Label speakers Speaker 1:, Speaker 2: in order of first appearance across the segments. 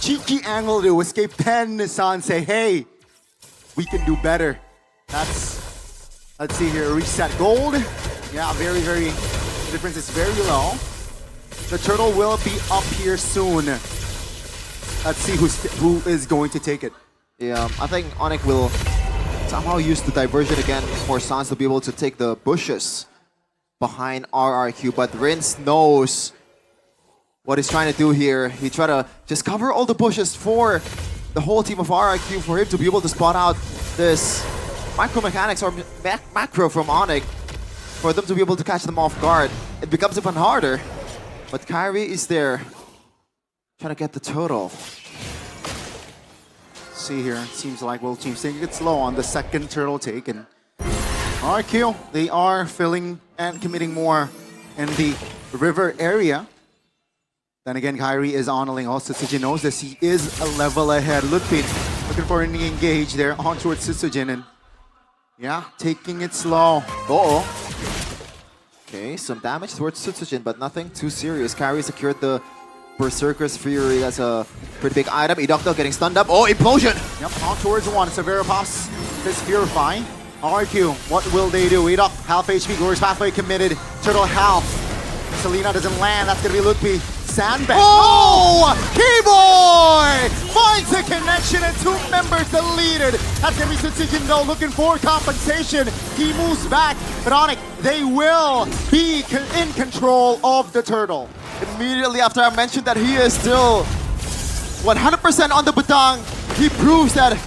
Speaker 1: cheeky angle to escape 10 Nissan, say, hey, we can do better. Let's see here, reset gold. Yeah, very, the difference is very low. The turtle will be up here soon. Let's see who is going to take it.
Speaker 2: Yeah, I think ONIC will somehow use the diversion again for Sans to be able to take the bushes behind RRQ, but Rince knows what he's trying to do here. He tried to just cover all the bushes for the whole team of RRQ for him to be able to spot out this micro mechanics or macro from ONIC for them to be able to catch them off guard. It becomes even harder, but Kyrie is there trying to get the total.
Speaker 1: See here, seems like World Team's taking it slow on the second turtle take, and RRQ, they are filling and committing more in the river area. Then again, Kyrie is on a link. Also, Sitsujin knows this. He is a level ahead. Lutfi looking for an engage there on towards Sitsujin, and yeah, taking it slow. Uh-oh.
Speaker 2: Okay, some damage towards Sitsujin, but nothing too serious. Kyrie secured the Berserker's Fury. That's a pretty big item. Edocto getting stunned up. Oh, implosion!
Speaker 1: Yep, on towards one. Severo pops this Purify. RQ, what will they do? Edoc, half HP, Glorious Pathway committed. Turtle half. Selena doesn't land. That's gonna be Lutfi. Sandbag. Oh! Keyboy finds a connection and 2 members deleted. That's gonna be Sitsujin though, looking for compensation. He moves back, but ONIC, they will be in control of the turtle.
Speaker 2: Immediately after I mentioned that he is still 100% on the Batang, he proves that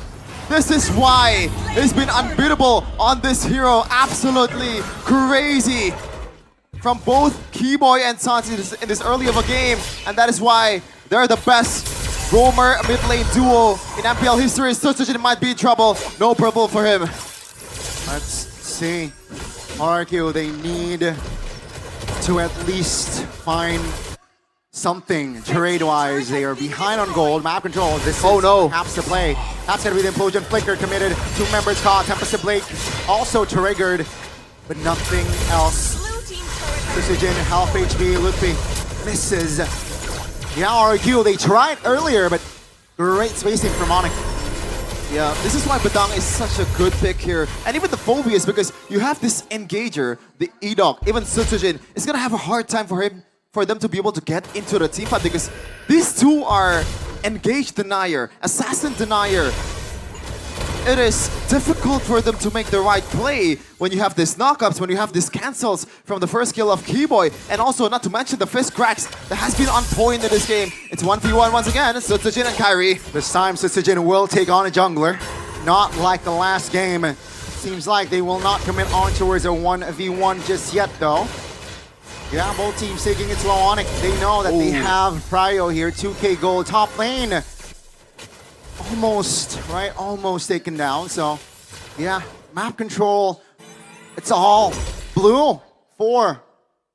Speaker 2: this is why he's been unbeatable on this hero. Absolutely crazy from both Keyboy and Sans in this early of a game, and that is why they're the best roamer mid lane duo in MPL history. Sitsujin might be in trouble. No purple for him.
Speaker 1: Let's see. RQ, they need to at least find something trade-wise. They are behind on gold. Map control. This is apps to play. That's gonna be the implosion. Flicker committed. 2 members caught. Tempest Blake also triggered, but nothing else. Precision, half HP. Lutfi misses. Yeah, RQ, they tried earlier, but great spacing from ONIC.
Speaker 2: Yeah, this is why Batang is such a good pick here. And even the Phobius, because you have this engager, the Edoc, even Sitsujin, is gonna have a hard time for them to be able to get into the team fight, because these two are engage denier, assassin denier. It is difficult for them to make the right play when you have these knockups, when you have these cancels from the first kill of Keyboy, and also not to mention the fist cracks that has been on point in this game. It's 1v1 once again, Sitsujin and Kyrie.
Speaker 1: This time Sitsujin will take on a jungler, not like the last game. Seems like they will not commit on towards a 1v1 just yet though. Yeah, both teams taking it slow on it. They know that they have Prio here, 2k gold, top lane. Almost taken down. So, yeah, map control. It's all blue for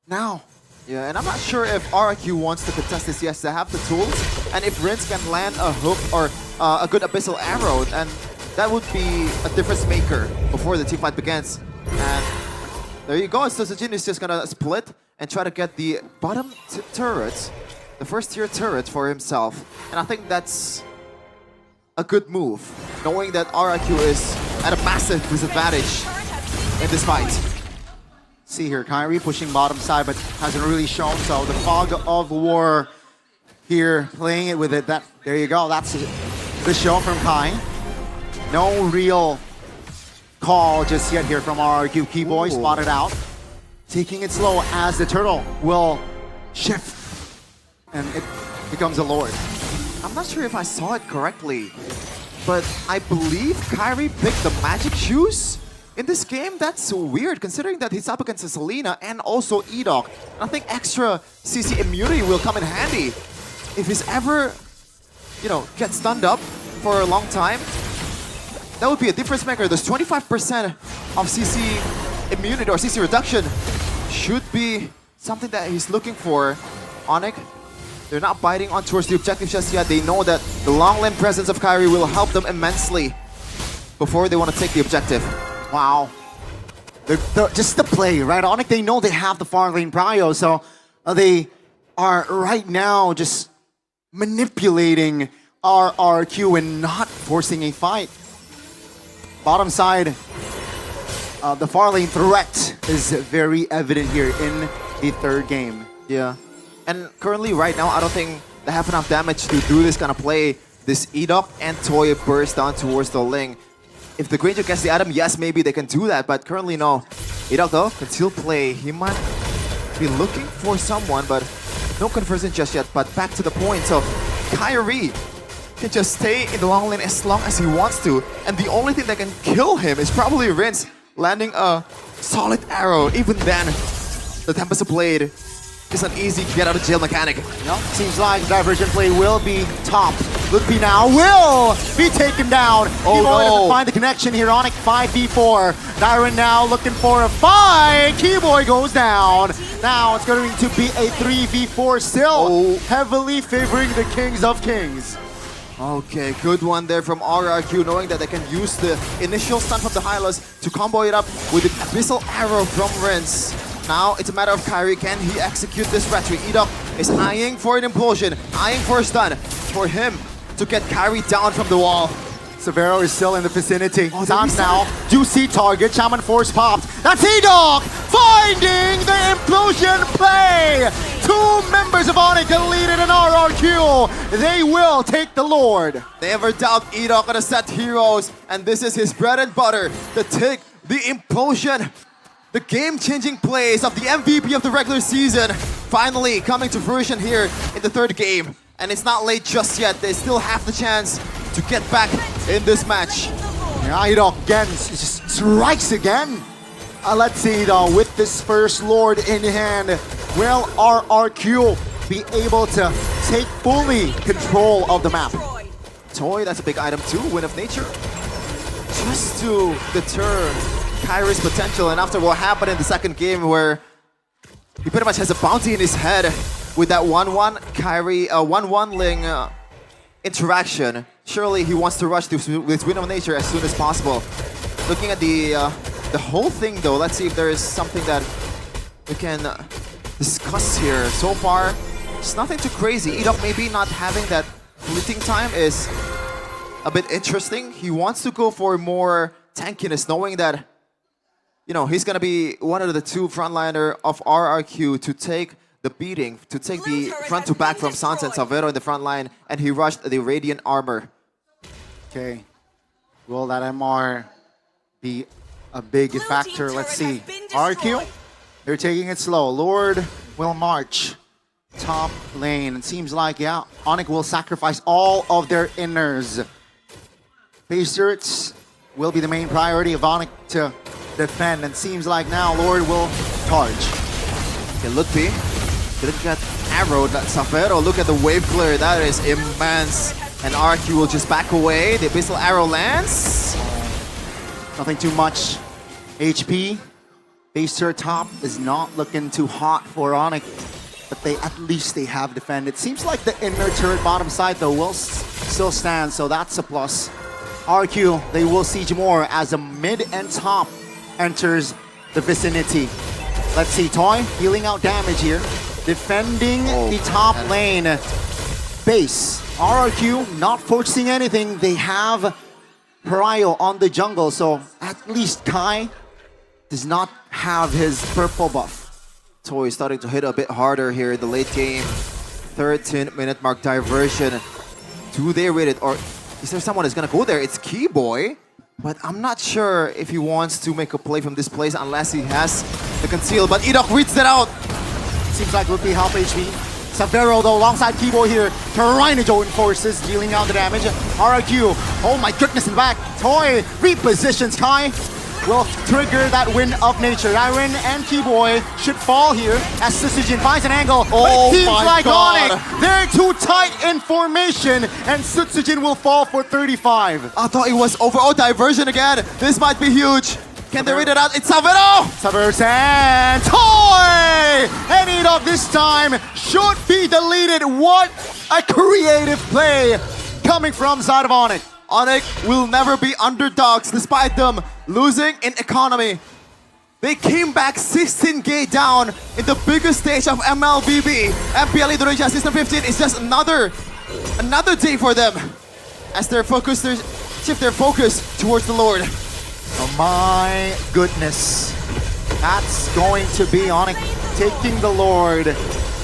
Speaker 1: now.
Speaker 2: Yeah, and I'm not sure if RRQ wants to contest this. Yes, they have the tools. And if Rince can land a hook or a good abyssal arrow, then that would be a difference maker before the team fight begins. And there you go. Sitsujin is just gonna split and try to get the bottom turret, the first tier turret for himself. And I think that's a good move, knowing that RRQ is at a massive disadvantage in this fight.
Speaker 1: See here, Kyrie pushing bottom side, but hasn't really shown. So the fog of war here, playing it with it. There you go. That's the show from Kai. No real call just yet here from RRQ. Keyboy spotted out, taking it slow as the turtle will shift, and it becomes a lord.
Speaker 2: I'm not sure if I saw it correctly, but I believe Kyrie picked the magic shoes in this game. That's so weird, considering that he's up against a Selena and also Edoc. And I think extra CC immunity will come in handy if he's ever, get stunned up for a long time. That would be a difference maker. There's 25% of CC immunity or CC reduction. Should be something that he's looking for. ONIC, they're not biting on towards the objective just yet. They know that the long lane presence of Kyrie will help them immensely before they want to take the objective.
Speaker 1: Wow. Just the play, right? ONIC, they know they have the far lane prio, so they are right now just manipulating RRQ and not forcing a fight. Bottom side, the far lane threat is very evident here in the third game.
Speaker 2: Yeah. And currently, right now, I don't think they have enough damage to do this kind of play. This Edok and Toy burst down towards the Ling. If the Granger gets the item, yes, maybe they can do that, but currently, no. Edok, though, can still play. He might be looking for someone, but no conversion just yet. But back to the point, so Kyrie can just stay in the long lane as long as he wants to, and the only thing that can kill him is probably Rinse landing a solid arrow. Even then, the Tempest Blade is an easy get out of jail mechanic.
Speaker 1: Yep. Seems like diversion play will be topped. Loopy now will be taken down.
Speaker 2: Oh,
Speaker 1: Keyboy doesn't find the connection here. ONIC 5v4. Dyron now looking for a fight. Keyboy goes down. Now it's going to be a 3v4 still. Heavily favoring the Kings of Kings.
Speaker 2: Okay, good one there from RRQ, knowing that they can use the initial stun from the Hylos to combo it up with the Abyssal Arrow from Rinse. Now it's a matter of Kyrie, can he execute this retreat? Edok is eyeing for an implosion, eyeing for a stun, for him to get Kyrie down from the wall.
Speaker 1: Severo is still in the vicinity.
Speaker 2: Sans
Speaker 1: now, juicy target, Shaman Force popped. That's Edok finding the implosion play. Two members of ONIC deleted an RRQ. They will take the Lord.
Speaker 2: Never doubt Edok gonna set heroes, and this is his bread and butter. The tick, the implosion, the game-changing plays of the MVP of the regular season finally coming to fruition here in the third game. And it's not late just yet. They still have the chance to get back in this match.
Speaker 1: Yeah, Edok again just strikes again. Let's see though, with this first Lord in hand, will RRQ be able to take fully control of the map?
Speaker 2: Toy, that's a big item too, Wind of Nature. Just to deter Kyrie's potential, and after what happened in the second game where he pretty much has a bounty in his head with that 1-1 Kyrie, 1-1 Ling interaction, surely he wants to rush this Wind of Nature as soon as possible. Looking at the whole thing though, let's see if there is something that we can discuss here. So far, it's nothing too crazy. Edok maybe not having that fleeting time is a bit interesting. He wants to go for more tankiness, knowing that, you know, he's gonna be one of the two frontliner of RRQ to take the beating, to take the front to back from Sans and Savero in the front line, and he rushed the Radiant Armor.
Speaker 1: Okay, will that MR be a big factor? Let's see. RQ, they're taking it slow. Lord will march top lane. It seems like, yeah, ONIC will sacrifice all of their inners. Base turrets will be the main priority of ONIC to defend, and seems like now Lord will charge.
Speaker 2: Okay, Lutfi didn't get arrowed. That Savero, look at the wave clear, that is immense. And RQ will just back away. The Abyssal Arrow lands.
Speaker 1: Nothing too much HP. Base turret top is not looking too hot for ONIC, but at least they have defended. Seems like the inner turret bottom side though will still stand, so that's a plus. RQ, they will siege more as a mid and top enters the vicinity. Let's see, Toy healing out damage here, defending the top lane base. RRQ not forcing anything. They have Pariah on the jungle, so at least Kai does not have his purple buff.
Speaker 2: Toy starting to hit a bit harder here in the late game. 13-minute mark diversion. Do they read it, or is there someone who's gonna go there? It's Keyboy, but I'm not sure if he wants to make a play from this place unless he has the conceal, but Edok reads that out.
Speaker 1: Seems like would be half HP. Savero though alongside Keyboy here. Tyrannojo enforces, dealing out the damage. RRQ, oh my goodness, in back. Toy repositions Kai. Will trigger that Wind of Nature. Iron and Keyboy should fall here as Sutsujin finds an angle. But it seems like ONIC, they're too tight in formation, and Sutsujin will fall for 35.
Speaker 2: I thought it was overall diversion again. This might be huge. Can they read it out? It's Savero!
Speaker 1: Savero and Toy! And Edok this time should be deleted. What a creative play coming from side of ONIC.
Speaker 2: ONIC will never be underdogs despite them losing in economy. They came back 16k down in the biggest stage of MLBB. MPL Indonesia Season 15 is just another Another day for them as they shift their focus towards the Lord.
Speaker 1: Oh my goodness. That's going to be ONIC taking the Lord.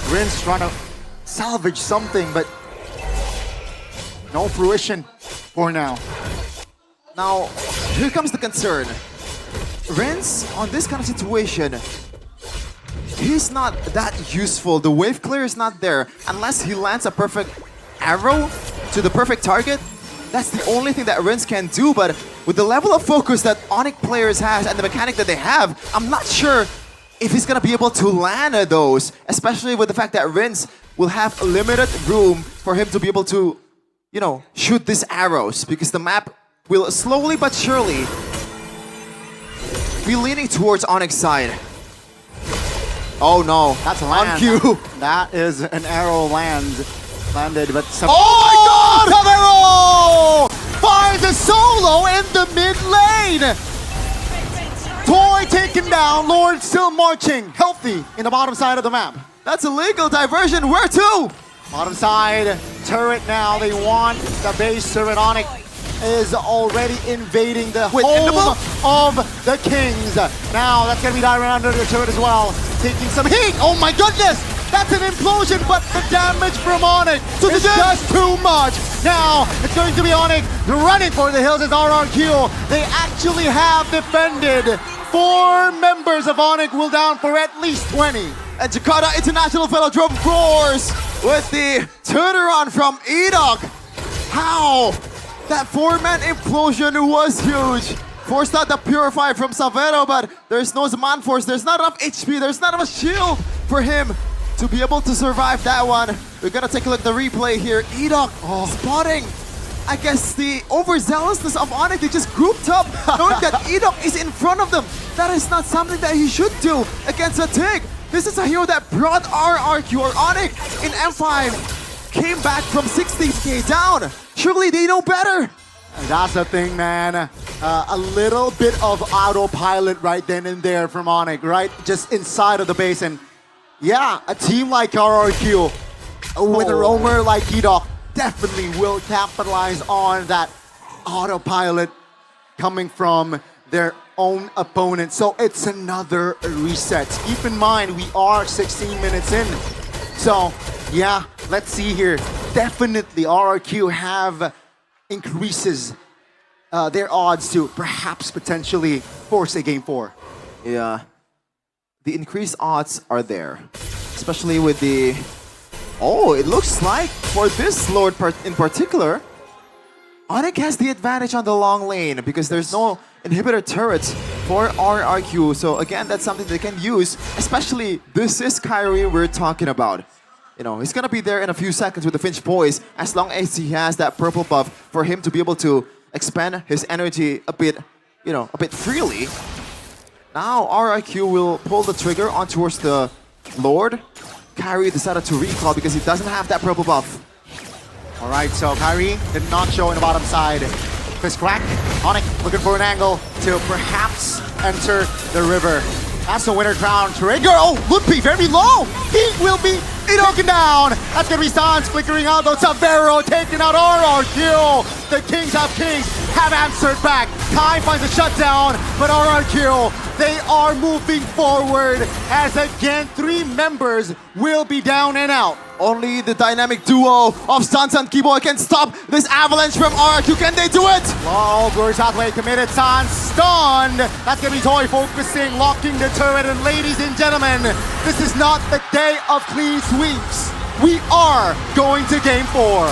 Speaker 1: Rince trying to salvage something, but no fruition for now.
Speaker 2: Now, here comes the concern. Rince, on this kind of situation, he's not that useful. The wave clear is not there. Unless he lands a perfect arrow to the perfect target, that's the only thing that Rince can do. But with the level of focus that ONIC players has and the mechanic that they have, I'm not sure if he's gonna be able to land those, especially with the fact that Rince will have limited room for him to be able to, you know, shoot these arrows, because the map will slowly but surely be leaning towards ONIC's side. Oh no,
Speaker 1: That's a land.
Speaker 2: on cue.
Speaker 1: That is an arrow landed, but some.
Speaker 2: Oh my
Speaker 1: God! Tavero finds a solo in the mid lane. Toy taken down. Lord still marching, healthy in the bottom side of the map.
Speaker 2: That's a legal diversion. Where to?
Speaker 1: Bottom side turret now. They want the base turret. ONIC is already invading the
Speaker 2: Wait,
Speaker 1: home of the Kings. Now that's gonna be diving under the turret as well, taking some heat. Oh my goodness! That's an implosion, but the damage from ONIC is just too much. Now it's going to be ONIC running for the hills as RRQ. They actually have defended. 4 members of ONIC will down for at least 20.
Speaker 2: And Jakarta International Velodrome roars with the turnaround from Edok. How? That 4-man implosion was huge. Forced out the Purify from Savero, but there's no Man Force. There's not enough HP. There's not enough shield for him to be able to survive that one. We're gonna take a look at the replay here. Edok spotting, I guess, the overzealousness of ONIC. They just grouped up, knowing that Edok is in front of them. That is not something that he should do against a Tig. This is a hero that brought RRQ or ONIC in M5. Came back from 60k down. Surely they know better.
Speaker 1: And that's the thing, man. A little bit of autopilot right then and there from ONIC, right? Just inside of the base. And yeah, a team like RRQ with a roamer like Edok definitely will capitalize on that autopilot coming from their own opponent. So it's another reset. Keep in mind, we are 16 minutes in. So yeah, let's see here. Definitely RRQ have increases their odds to perhaps potentially force a game 4.
Speaker 2: Yeah, the increased odds are there, especially with the... Oh, it looks like for this Lord in particular, ONIC has the advantage on the long lane because there's no inhibitor turrets for RRQ. So again, that's something they can use, especially this is Kyrie we're talking about. You know, he's gonna be there in a few seconds with the Finch Boys as long as he has that purple buff for him to be able to expand his energy a bit, you know, a bit freely. Now RRQ will pull the trigger on towards the Lord. Kyrie decided to recall because he doesn't have that purple buff.
Speaker 1: All right, so Kyrie did not show in the bottom side. Fist crack. ONIC looking for an angle to perhaps enter the river. That's the winner crown trigger. Oh, Ludwig very low. He will be taken down. That's gonna be Sans flickering out though. Savero taking out RRQ. The Kings have answered back. Kai finds a shutdown, but RRQ, they are moving forward as again 3 members will be down and out.
Speaker 2: Only the dynamic duo of Sans and Kibo can stop this avalanche from RRQ. Can they do it?
Speaker 1: Low, Glory's Pathway committed. Sans stunned. That's gonna be Toy focusing, locking the turret. And ladies and gentlemen, this is not the day of clean sweeps. We are going to game 4.